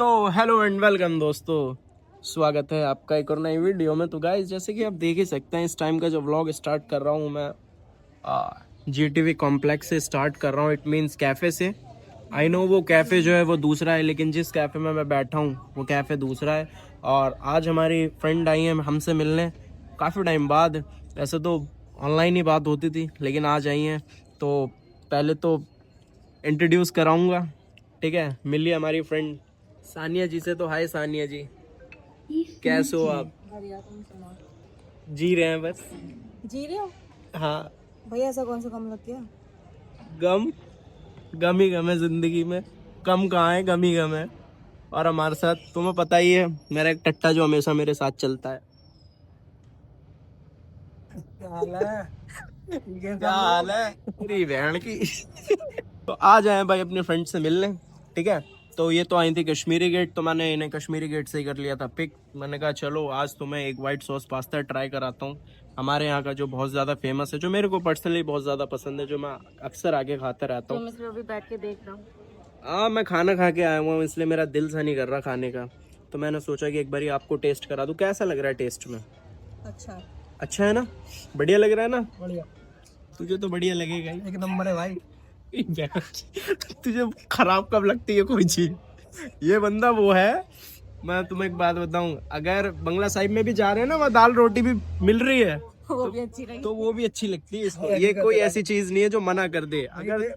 तो hello and welcome दोस्तों, स्वागत है आपका एक और नई वीडियो में। तो गाइस, जैसे कि आप देख ही सकते हैं, इस टाइम का जो व्लॉग स्टार्ट कर रहा हूँ मैं जीटीवी कॉम्प्लेक्स से स्टार्ट कर रहा हूँ। इट मीन्स कैफ़े से। आई नो वो कैफ़े जो है वो दूसरा है, लेकिन जिस कैफ़े में मैं बैठा हूँ वो कैफ़े दूसरा है। और आज हमारी फ्रेंड आई है हमसे मिलने काफ़ी टाइम बाद। वैसे तो ऑनलाइन ही बात होती थी, लेकिन आज आई हैं। तो पहले तो इंट्रोड्यूस कराऊंगा, ठीक है। मिलिए हमारी फ्रेंड सानिया जी से। तो हाय सानिया जी, कैसे हो आप? बढ़िया, तुम सुनाओ। जी रहे हैं बस। जी रहे हो हाँ, भैया? ऐसा कौन सा कम लग गया? गम गम ही गम है जिंदगी में। कम कहाँ है, गम ही गम है। और हमारे साथ तुम्हें पता ही है, मेरा एक टट्टा जो हमेशा मेरे साथ चलता है। क्या हाल है? क्या हाल है तेरी बहन की? तो आ जाए भाई अपने फ्रेंड से मिलने, ठीक है। तो ये तो आई थी कश्मीरी गेट, तो मैंने इन्हें कश्मीरी गेट से ही कर लिया था पिक। मैंने कहा चलो आज तो मैं एक वाइट सॉस पास्ता ट्राई कराता हूँ, हमारे यहाँ का जो बहुत ज़्यादा फेमस है, जो मेरे को पर्सनली बहुत ज़्यादा पसंद है, जो मैं अक्सर आके खाता रहता हूँ। तुम इसलिए अभी बैठ के देख रहा हूँ। मैं खाना खा के आया हुआ हूँ, इसलिए मेरा दिल सा नहीं कर रहा खाने का। तो मैंने सोचा कि एक बार आपको टेस्ट करा दूँ, कैसा लग रहा है टेस्ट में? अच्छा, अच्छा है ना? बढ़िया लग रहा है ना? बढ़िया, तुझे तो बढ़िया लगेगा ही। एक नंबर है भाई। तुझे खराब कब लगती है कोई चीज? ये बंदा वो है। मैं तुम्हें एक बात बताऊं, अगर बंगला साहिब में भी जा रहे हैं ना, वहाँ दाल रोटी भी मिल रही है वो भी अच्छी लगी। तो वो भी अच्छी लगती है इसको। ये कोई ऐसी चीज नहीं है जो मना कर दे। अगर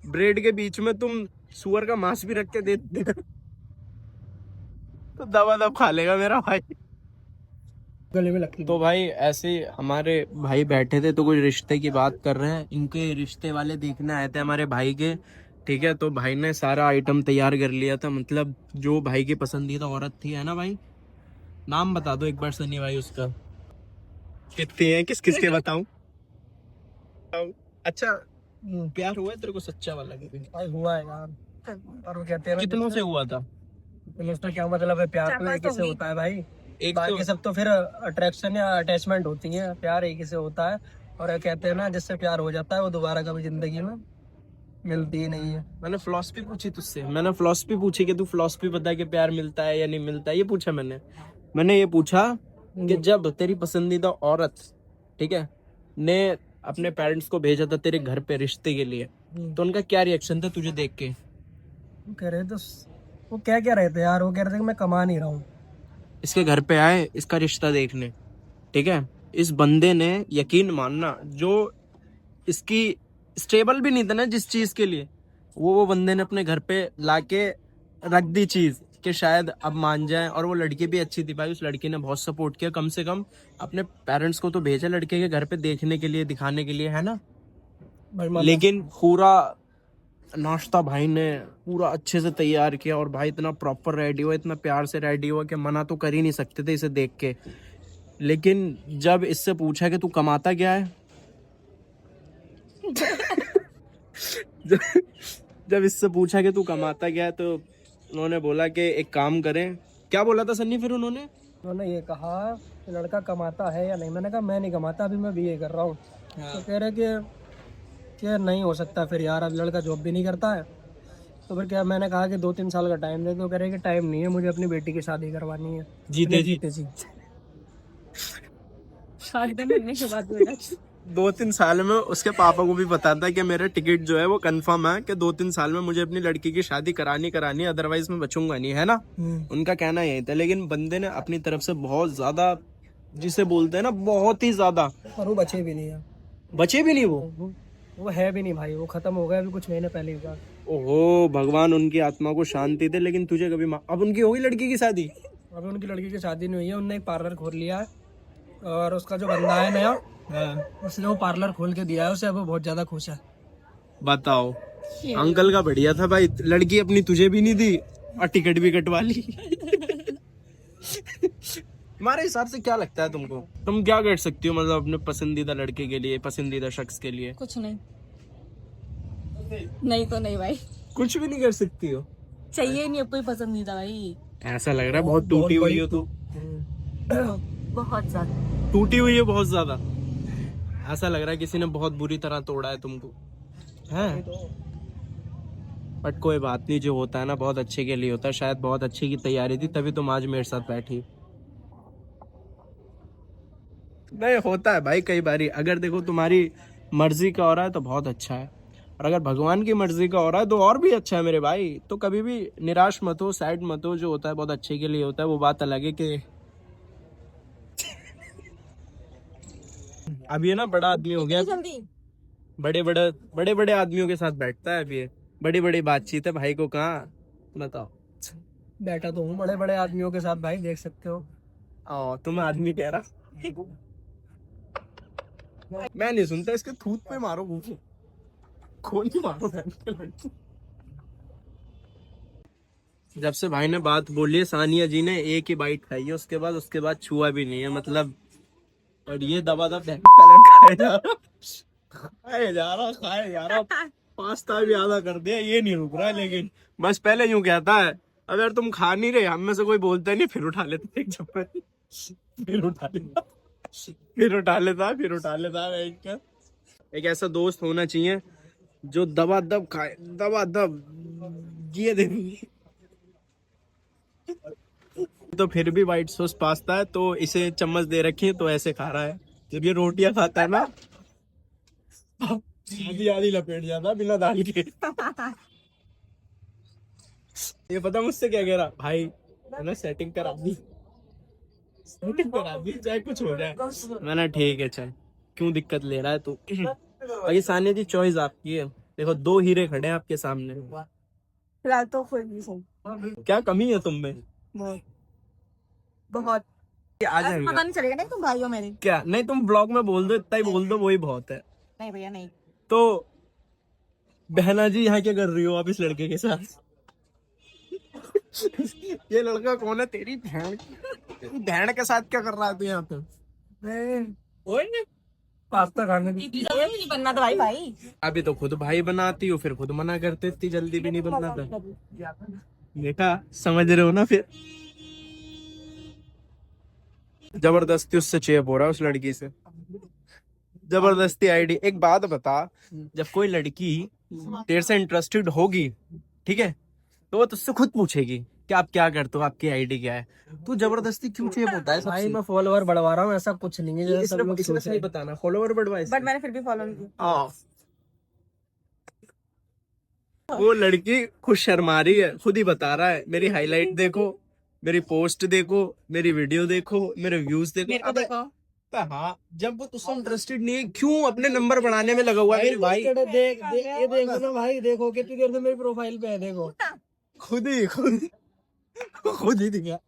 ब्रेड के बीच में तुम सुअर का मांस भी रख के दे दे तो दबा दब खा लेगा मेरा भाई। गले में लगती। तो भाई ऐसे हमारे भाई बैठे थे, तो कुछ रिश्ते की बात कर रहे हैं। इनके रिश्ते वाले देखने आए थे हमारे भाई के, ठीक है। तो भाई ने सारा आइटम तैयार कर लिया था, मतलब जो भाई की पसंदीदा औरत थी, है ना भाई? नाम बता दो एक बार सनी भाई उसका। कितने हैं, किस किस के बताऊं? अच्छा, प्यार हुआ है तेरे को सच्चा वाला कभी? भाई हुआ है यार, और वो कहते हैं ना, कितनों से हुआ था? उसका क्या मतलब है? प्यार तो एक ही से होता है भाई। एक बाकी तो सब तो फिर अट्रैक्शन या अटैचमेंट होती है। प्यार एक ही से होता है। और ये कहते हैं ना, जिससे प्यार हो जाता है वो दोबारा कभी जिंदगी में मिलती ही नहीं है। मैंने फिलॉसफी पूछी तुझसे, मैंने फिलॉसफी पूछी कि तू फिलॉसफी बता कि प्यार मिलता है या नहीं मिलता है, ये पूछा मैंने। मैंने ये पूछा कि जब तेरी पसंदीदा औरत, ठीक है, ने अपने पेरेंट्स को भेजा था तेरे घर पे रिश्ते के लिए, तो उनका क्या रिएक्शन था तुझे देख के? वो कह रहे थे, वो क्या कह रहे थे यार? वो कह रहे थे कि मैं कमा नहीं रहा हूँ। इसके घर पे आए इसका रिश्ता देखने, ठीक है। इस बंदे ने, यकीन मानना, जो इसकी स्टेबल भी नहीं था ना जिस चीज के लिए, वो बंदे ने अपने घर पे लाके रख दी चीज कि शायद अब मान जाए। और वो लड़की भी अच्छी थी भाई, उस लड़की ने बहुत सपोर्ट किया। कम से कम अपने पेरेंट्स को तो भेजा लड़के के घर पे देखने के लिए, दिखाने के लिए, है ना? लेकिन पूरा नाश्ता भाई ने पूरा अच्छे से तैयार किया, और भाई इतना प्रॉपर रेडी हुआ, इतना प्यार से रेडी हुआ कि मना तो कर ही नहीं सकते थे इसे देख के। लेकिन जब इससे पूछा कि तू कमाता क्या है, जब जब इससे पूछा कि तू कमाता क्या है, तो उन्होंने बोला कि एक काम करें। क्या बोला था सन्नी फिर उन्होंने? उन्होंने ये कहा कि लड़का कमाता है या नहीं। मैंने कहा मैं नहीं कमाता, अभी मैं बीए कर रहा हूँ। तो कह रहे कि नहीं हो सकता फिर यार, अब लड़का जॉब भी नहीं करता है। तो फिर क्या, मैंने कहा कि 2-3 साल का टाइम दे। तो कह रहे कि टाइम नहीं है, मुझे अपनी बेटी की शादी करवानी है। जीते जी। जी शादी मिलने के बाद बेटा 2-3 साल में उसके पापा को भी पता था कि मेरा टिकट जो है वो कंफर्म है, कि 2-3 साल में मुझे अपनी लड़की की शादी करानी, अदरवाइज मैं बचूंगा नहीं, है ना? उनका कहना यही था। लेकिन बंदे ने अपनी तरफ से बहुत ज्यादा, जिसे बोलते हैं ना, बहुत ही ज्यादा। और वो बचे भी नहीं है। बचे भी नहीं वो? वो है भी नहीं भाई, वो खत्म हो गया अभी कुछ महीने पहले ही हुआ। ओहो, भगवान उनकी आत्मा को शांति दे। लेकिन तुझे कभी अब उनकी होगी लड़की की शादी? अभी उनकी लड़की की शादी नहीं हुई है। उनने एक पार्लर खोल लिया है, और उसका जो बंदा है नया, उसने वो पार्लर खोल के दिया है उसे। अब वो बहुत ज्यादा खुश है। बताओ, अंकल का बढ़िया था भाई, लड़की अपनी तुझे भी नहीं दी और टिकट भी कटवा ली। तुम्हारे हिसाब से क्या लगता है तुमको, तुम क्या कर सकती हो मतलब अपने पसंदीदा लड़के के लिए, पसंदीदा शख्स के लिए? कुछ नहीं, नहीं तो नहीं भाई, कुछ भी नहीं कर सकती हो? चाहिए नहीं अब कोई पसंदीदा भाई। ऐसा लग रहा है बहुत टूटी हुई हो तू। बहुत ज्यादा टूटी हुई है बहुत ज्यादा। ऐसा लग रहा है किसी ने बहुत बुरी तरह तोड़ा है तुमको, है? बट कोई बात नहीं, जो होता है ना बहुत अच्छे के लिए होता है। शायद बहुत अच्छे की तैयारी थी तभी तुम आज मेरे साथ बैठी। नहीं होता है भाई कई बारी, अगर देखो तुम्हारी मर्जी का हो रहा है तो बहुत अच्छा है, और अगर भगवान की मर्जी का हो रहा है तो और भी अच्छा है मेरे भाई। तो कभी भी निराश मत हो, सैड मत हो, जो होता है बहुत अच्छे के लिए होता है। वो बात अलग है कि अब ये ना बड़ा आदमी हो गया, बड़े बड़े आदमियों के साथ बैठता है। अब ये बड़ी बड़ी बातचीत है, भाई को कहाँ बताओ। बैठा तो हूँ बड़े बड़े आदमियों के साथ भाई, देख सकते हो। तुम आदमी कह रहा, मैं नहीं सुनता, इसके थूत पे मारो मुझे, खोल के मारो। जब से भाई ने बात बोली है, सानिया जी ने एक ही बाइट खाई है, उसके बाद छुआ भी नहीं है मतलब। और ये दबा खाए जा रहा पास्ता भी आधा कर दिया, ये नहीं रुक रहा है। लेकिन बस पहले यूं कहता है, अगर तुम खा नहीं रहे, हम में से कोई बोलता नहीं, फिर उठा लेता एक चप्पल, फिर उठा लेता एक ऐसा दोस्त होना चाहिए जो दबा दब खाए, दबा दब ये दे। तो फिर भी व्हाइट सॉस पास्ता है तो इसे चम्मच दे रखी है, तो ऐसे खा रहा है। जब ये रोटियां खाता है ना, आधी लपेट जाता बिना दाल के। ये पता मुझसे क्या कह रहा, भाई मैंने सेटिंग करा दी, चाहे कुछ हो जाए। मैंने ठीक है चल, क्यों दिक्कत ले रहा है तू। ये सानिया जी चॉइस आपकी है, देखो 2 हीरे खड़े हैं आपके सामने। फिलहाल तो कोई नहीं सही। क्या कमी है तुम में? बहुत आ जाएगा, पता नहीं चलेगा नहीं तुम भाई हो मेरे। क्या नहीं, तुम ब्लॉग में बोल दो, इतना ही बोल दो, वही बहुत है। नहीं भैया नहीं। तो बहना जी यहाँ क्या कर रही हो आप इस लड़के के साथ? ये लड़का कौन है? तेरी बहन के साथ क्या कर रहा है तू यहाँ पे? पास्ता खाने की नहीं बनना तो भाई अभी तो खुद भाई बनाती हो, फिर खुद मना करते, इतनी जल्दी भी नहीं बनना था। देखा, समझ रहे हो ना? फिर जबरदस्ती उससे चेप हो रहा है, उस लड़की से जबरदस्ती आईडी। एक बात बता, जब कोई लड़की तेरे से इंटरेस्टेड होगी, ठीक है, तो वो तुझसे खुद पूछेगी कि आप क्या करते हो, आपकी आईडी क्या है। तू जबरदस्ती क्यों चेप होता है? भाई मैं फॉलोवर बढ़वा रहा हूँ, ऐसा कुछ नहीं है जैसे सब लोग इसने सोच रहे सही बताना, फॉलोवर बढ़वाए। बट मैंने फिर भी फॉलो नहीं किया। वो लड़की खुद शर्मा रही है, खुद ही बता रहा है। मेरी हाईलाइट देखो, मेरी पोस्ट देखो, मेरी वीडियो देखो, मेरे व्यूज देखो। मेरे को देखो। हाँ, जब वो तुझसे इंटरेस्टेड नहीं है, क्यों अपने नंबर बढ़ाने में लगा हुआ है? मेरे भाई ये देखो ना भाई, देखो कितनी देर से मेरी प्रोफाइल पे है, देखो खुद ही दिखा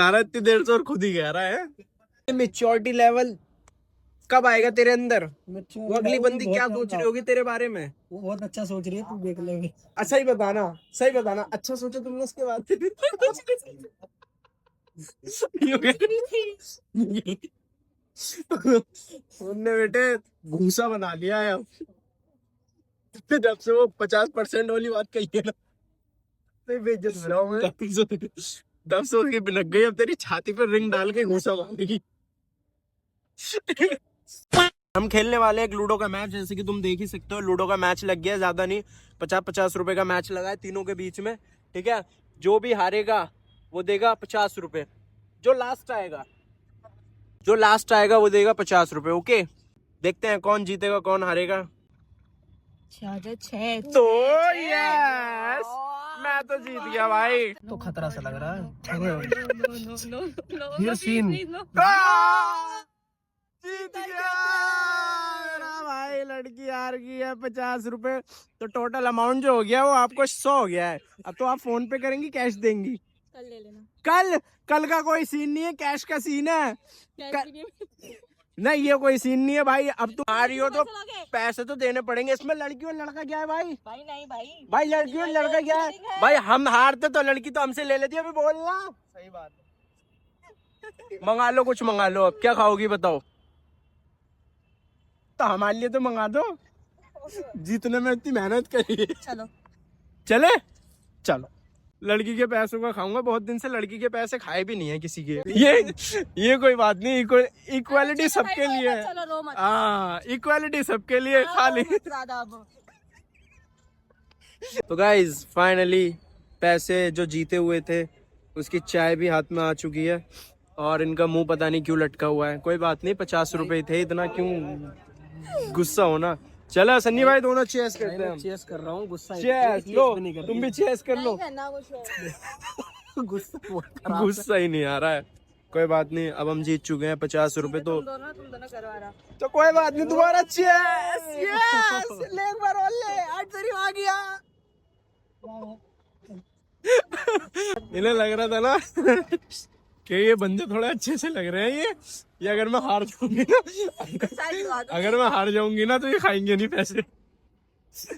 रहा है इतनी देर से, और खुद ही कह रहा है। मेच्योरिटी लेवल कब आएगा तेरे अंदर? वो अगली बंदी क्या सोच रही होगी तेरे बारे में? वो बहुत अच्छा सोच रही है, तू देख लेगी। सही बताना, अच्छा सोचा तुमने उसके बाद? उनने बेटे घूसा बना लिया है अब। जब से वो 50% वाली बात कही है ना, बेइज्जत हो रहा हूं मैं। तब से उसकी बिनक गई, अब तेरी छाती पर रिंग डाल के घूसा मारेगी। हम खेलने वाले हैं एक लूडो का मैच, जैसे कि तुम देख ही सकते हो। लूडो का मैच लग गया, ज्यादा नहीं, 50-50 रुपए का मैच लगा है तीनों के बीच में, ठीक है। जो भी हारेगा वो देगा 50 रुपए, जो लास्ट आएगा वो देगा 50 रुपए। ओके, देखते हैं कौन जीतेगा कौन हारेगा। तो यस, मैं तो जीत गया भाई। तो खतरा सा लग रहा है। ये सीन जीत गया मेरा भाई, लड़की हार गई है 50 रुपए। तो टोटल अमाउंट जो हो गया वो आपको 100 हो गया है। अब तो आप फोन पे करेंगी, कैश देंगी? कल ले लेना। कल का कोई सीन नहीं है, कैश का सीन है। नहीं, ये कोई सीन नहीं है भाई। अब तुम आ रही हो तो पैसे तो देने पड़ेंगे। इसमें लड़की और लड़का क्या है भाई? भाई नहीं भाई लड़की और लड़का क्या है भाई? हम हारते तो लड़की तो हमसे ले लेती है। अभी बोलना सही बात है। मंगा लो, कुछ मंगा लो। अब क्या खाओगी बताओ? तो हमारे लिए तो मंगा दो, जीतने में इतनी मेहनत करी। चलो लड़की के पैसों का खाऊंगा। बहुत दिन से लड़की के पैसे खाए भी नहीं है किसी के। ये कोई बात नहीं, इक्वालिटी सबके लिए है। हाँ, इक्वालिटी सबके लिए, खा ली। तो गाइज फाइनली पैसे जो जीते हुए थे उसकी चाय भी हाथ में आ चुकी है और इनका मुंह पता नहीं क्यों लटका हुआ है। कोई बात नहीं, 50 रुपए थे, इतना क्यों गुस्सा होना। चलो सन्नी भाई दोनों चेस करते हैं हम। चेस कर रहा हूँ, गुस्सा चेस लो, तुम भी चेस कर लो। करना कुछ गुस्सा ही नहीं आ रहा है। कोई बात नहीं, अब हम जीत चुके हैं 50 रुपए तो तुम दोनों करवा रहा। तो कोई बात नहीं, दोबारा चेस यस ले एक बार और ले, आज तेरी आ गया। इन्हें लग रहा था ना कि ये बंदे थोड़े अच्छे से लग रहे हैं ये अगर मैं हार जाऊंगी ना, अगर मैं हार जाऊंगी ना तो ये खाएंगे नहीं पैसे।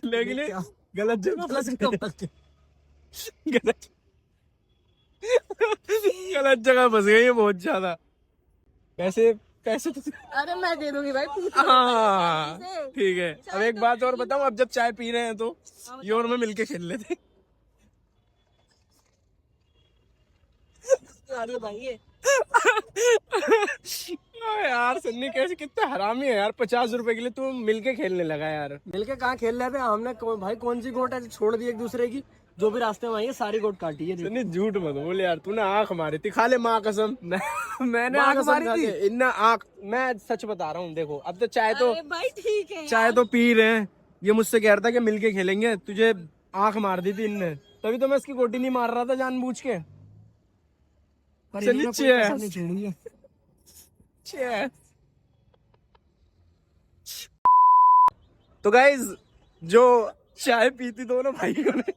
लेकिन ये गलत जगह फंस गए, गलत जगह फंस गई है बहुत ज्यादा। पैसे पैसे तो अरे मैं दे दूंगी भाई। हाँ ठीक है। अब एक बात और बताऊं, अब जब चाय पी रहे हैं तो ये और मैं मिलके खेल लेते। यार सन्नी कैसे, कितने हरामी है यार, 50 रुपए के लिए तू मिलके खेलने लगा यार। मिलके कहाँ खेल रहे थे हमने, भाई कौन सी गोट है छोड़ दी एक दूसरे की, जो भी रास्ते में आई है सारी गोट काटी है। सन्नी झूठ मत बोल यार, तूने आंख मारी थी, खा ले माँ कसम। मैंने आंख मारी थी, इतना आंख, मैं सच बता रहा हूँ। देखो अब तो चाय तो भाई ठीक है, चाय तो पी रहे हैं, ये मुझसे कह रहा था कि मिलके खेलेंगे, तुझे आंख मार दी थी इनने, तभी तो मैं इसकी गोटी नहीं मार रहा था जानबूझ के। तो गाइज जो चाय पीती दोनों भाइयों ने,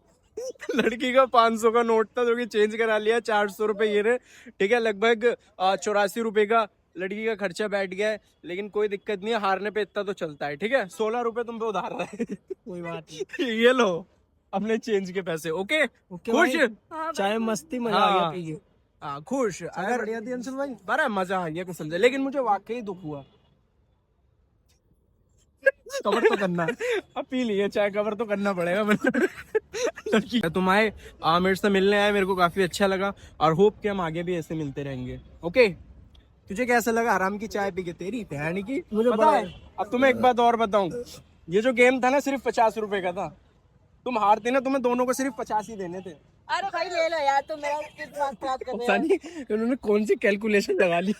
लड़की का 500 का नोट था जो कि चेंज करा लिया, 400 रुपए ये रहे, ठीक है, लगभग 84 रुपए का लड़की का खर्चा बैठ गया है। लेकिन कोई दिक्कत नहीं है, हारने पे इतना तो चलता है, ठीक है। 16 रुपए तुम पे उधार रहे। कोई बात नहीं, ये लो अपने चेंज के पैसे। ओके खुश, चाय मस्ती मजा आ गया पी के। हाँ खुश। अगर बढ़िया थी अंशुल भाई, बड़ा मजा आ गया कसम से, लेकिन मुझे वाकई दुख हुआ। कवर तो करना अब पी लिए चाय, कवर तो करना पड़ेगा। लड़की तुम आए, मेरे से मिलने आए, मेरे को काफी अच्छा लगा और होप कि हम आगे भी ऐसे मिलते रहेंगे। ओके तुझे कैसा लगा आराम की चाय पी के? तेरी बहन की मुझे पता है। अब तुम्हें एक बात और बताऊं, ये जो गेम था ना सिर्फ 50 रुपए का था, तुम हारते ना तुम्हें दोनों को सिर्फ 50 ही देने थे। अरे भाई ले लो यार, तुम मेरा दिमाग खराब कर रहे हो। उन्होंने कौन सी कैलकुलेशन लगा ली।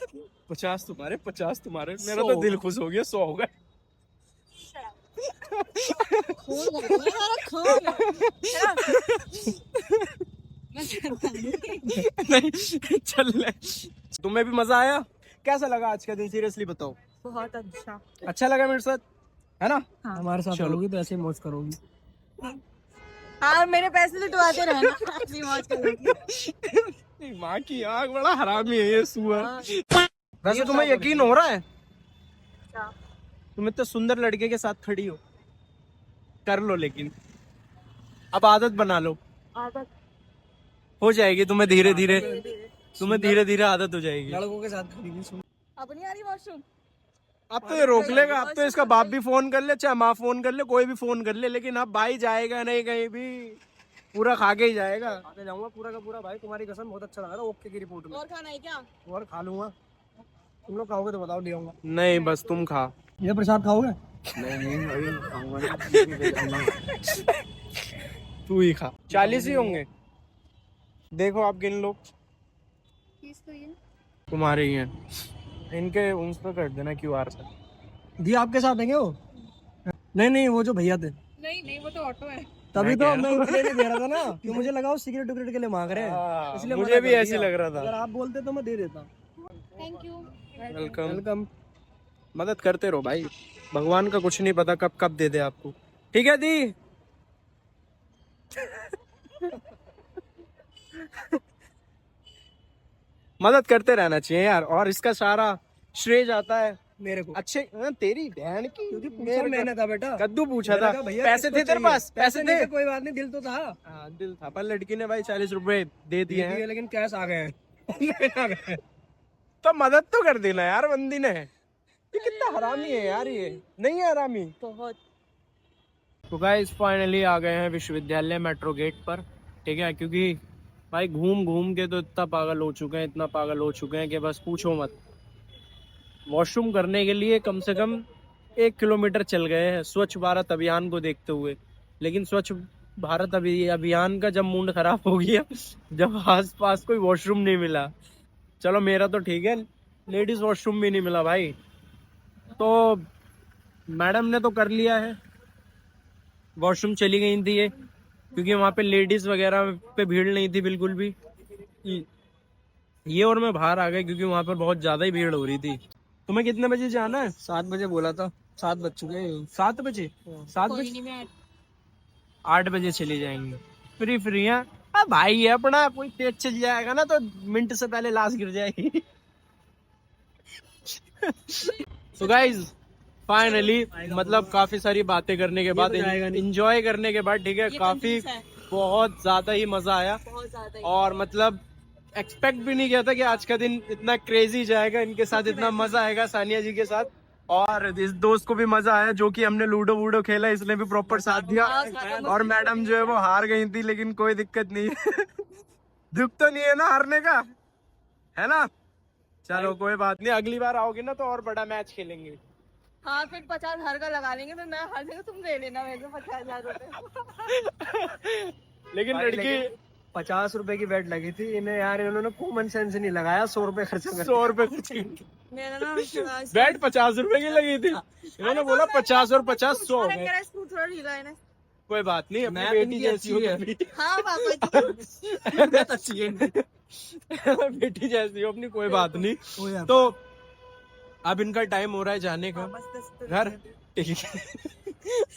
50 तुम्हारे 50 तुम्हारे, मेरा तो दिल खुश हो गया, 100 हो गए। नहीं चल ले। तुम्हें भी मजा आया? कैसा लगा आज का दिन, सीरियसली बताओ। बहुत अच्छा, अच्छा लगा मेरे साथ, है ना? हमारे साथ चलोगी तो ऐसे मौज करोगी। हाँ मेरे पैसे लुटवाते रहना, अपनी मौज करोगी। माँ की आँख, बड़ा हरामी है ये सुअर। वैसे तुम्हें यकीन हो रहा है तुम इतने सुंदर लड़के के साथ खड़ी हो? कर लो, लेकिन अब आदत बना लो, आदत हो जाएगी तुम्हें धीरे धीरे, तुम्हें धीरे धीरे आदत हो जाएगी। लड़कों के साथ खड़ी हुई अब नहीं आ रही वॉशरूम। अब तो ये रोक लेगा, अब तो इसका बाप भी फोन कर ले, चाहे माँ फोन कर ले, कोई भी फोन कर ले, लेकिन अब भाई जाएगा नहीं कहीं भी, पूरा खा के ही जाएगा। आगे जाऊंगा पूरा का पूरा भाई, तुम्हारी कसम बहुत अच्छा लगा था ओके की रिपोर्ट में। और खाना है क्या? और खा लूंगा, तुम लोग खाओगे तो बताओ, ले आऊंगा। नहीं बस तुम खा। ये प्रसाद खाओगे? तू ही खा। 40 ही होंगे, देखो आप गिन लो। तुम्हारे ही हैं, इनके उन पर कर देना QR पर। जी आपके साथ है क्या वो? नहीं वो जो भैया थे। नहीं वो तो ऑटो है। तभी तो मैं उनके लिए दे रहा था ना, कि मुझे लगा वो सिगरेट विगरेट के लिए मांग रहे हैं, इसलिए मुझे भी ऐसे लग रहा अगर था। आप बोलते तो मैं दे देता। Thank you. वेलकम। वेलकम। मदद करते रहो भाई, भगवान का कुछ नहीं पता कब कब दे दे आपको, ठीक है दी? मदद करते रहना चाहिए यार, और इसका सारा श्रेय जाता है मेरे को। अच्छे तेरी बहन की, क्योंकि पूछा मैंने था बेटा, कद्दू पूछा था, भैया पैसे थे तेरे पास? पैसे थे? कोई बात नहीं, दिल तो था। हाँ दिल था, पर लड़की ने भाई 40 रुपए दे दिए हैं, लेकिन कैश आ गए हैं। तो मदद तो कर देना यार बंदी ने। ये कितना हरामी है यार, ये नहीं है हरामी? बहुत। तो गाइस फाइनली आ गए हैं विश्वविद्यालय मेट्रो गेट पर, ठीक है, क्योंकि भाई घूम घूम के तो इतना पागल हो चुके हैं, इतना पागल हो चुके हैं कि बस पूछो मत। वॉशरूम करने के लिए कम से कम 1 किलोमीटर चल गए हैं स्वच्छ भारत अभियान को देखते हुए, लेकिन स्वच्छ भारत अभियान का जब मूड खराब हो गया, जब आस पास कोई वॉशरूम नहीं मिला। चलो मेरा तो ठीक है, लेडीज वॉशरूम भी नहीं मिला भाई, तो मैडम ने तो कर लिया है, वॉशरूम चली गई थी ये, क्योंकि वहां पे लेडीज वगैरह पे भीड़ नहीं थी बिल्कुल भी। ये और मैं बाहर आ गया क्योंकि वहां पर बहुत ज्यादा ही भीड़ हो रही थी। तुम्हें कितने बजे जाना है? 7 बजे बोला था, 7 बज चुके हैं। 7 बजे? 7 कोई बजे? नहीं, मैं 8 बजे चले जाएंगे। फ्री है। अब भाई है अपना, कोई तेज चल जाएगा ना तो मिनट से पहले लाश गिर जाएगी। तो गाइज फाइनली मतलब काफी सारी बातें करने के बाद, इंजॉय करने के बाद, ठीक है, ये काफी कंजूस है, बहुत ज्यादा ही मजा आया। बहुत ज्यादा ही। और मतलब एक्सपेक्ट भी नहीं किया था कि आज का दिन इतना क्रेजी जाएगा, इनके साथ इतना मजा आएगा, सानिया जी के साथ। और इस दोस्त को भी मजा आया जो कि हमने लूडो वूडो खेला, इसने भी प्रॉपर साथ दिया। और मैडम जो है वो हार गई थी, लेकिन कोई दिक्कत नहीं है। दुख तो नहीं है ना हारने का, है ना? चलो कोई बात नहीं, अगली बार आओगे ना तो और बड़ा मैच खेलेंगे। हाँ फिर 50 हर का लगा लेंगे, तो मैं हर जगह तुम दे लेना मेरे को 50,000 रुपए। लेकिन लड़की 50 रुपए की बेट लगी थी इन्हें यार, इन्होंने कॉमन सेंस नहीं लगाया, 100 रुपए खर्चा कर 100 रुपए खर्च मेरा ना थोड़ा बैट 50 रुपए की लगी थी, इन्होंने बोला 50 और 50 100 अरे मेरा स्क्रू थोड़ा ढीला है ना। कोई बात नहीं, अपनी मैं बेटी इनकी जैसी हो अच्छी है। अपनी। हाँ पापा जी। बेटी जैसी हो अपनी, कोई बात नहीं। तो अब इनका टाइम हो रहा है जाने का घर, ठीक है।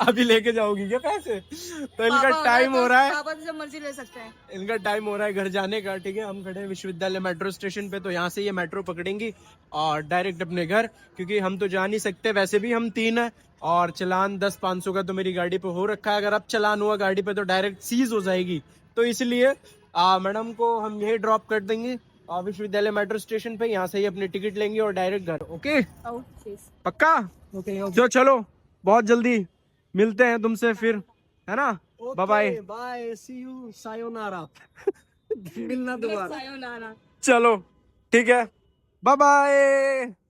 अभी लेके जाओगी क्या पैसे? तो इनका टाइम हो रहा है, पापा तो जब मर्जी ले सकते हैं। इनका टाइम हो रहा है घर जाने का, ठीक है। हम खड़े हैं विश्वविद्यालय मेट्रो स्टेशन पे, तो यहाँ से ये मेट्रो पकड़ेंगी और डायरेक्ट अपने घर, क्योंकि हम तो जा नहीं सकते, वैसे भी हम 3 हैं और चालान 10-500 का तो मेरी गाड़ी पे हो रखा है। अगर अब चालान हुआ गाड़ी पे तो डायरेक्ट सीज हो जाएगी, तो इसलिए मैडम को हम यही ड्रॉप कर देंगे विश्वविद्यालय मेट्रो स्टेशन पे, यहाँ से ही अपनी टिकट लेंगे और डायरेक्ट घर। ओके पक्का? ओके चलो बहुत जल्दी मिलते हैं तुमसे फिर, है ना? Bye bye. Bye, see you, सायोनारा। मिलना दोबारा। सायोनारा। चलो ठीक है, बाय बाय।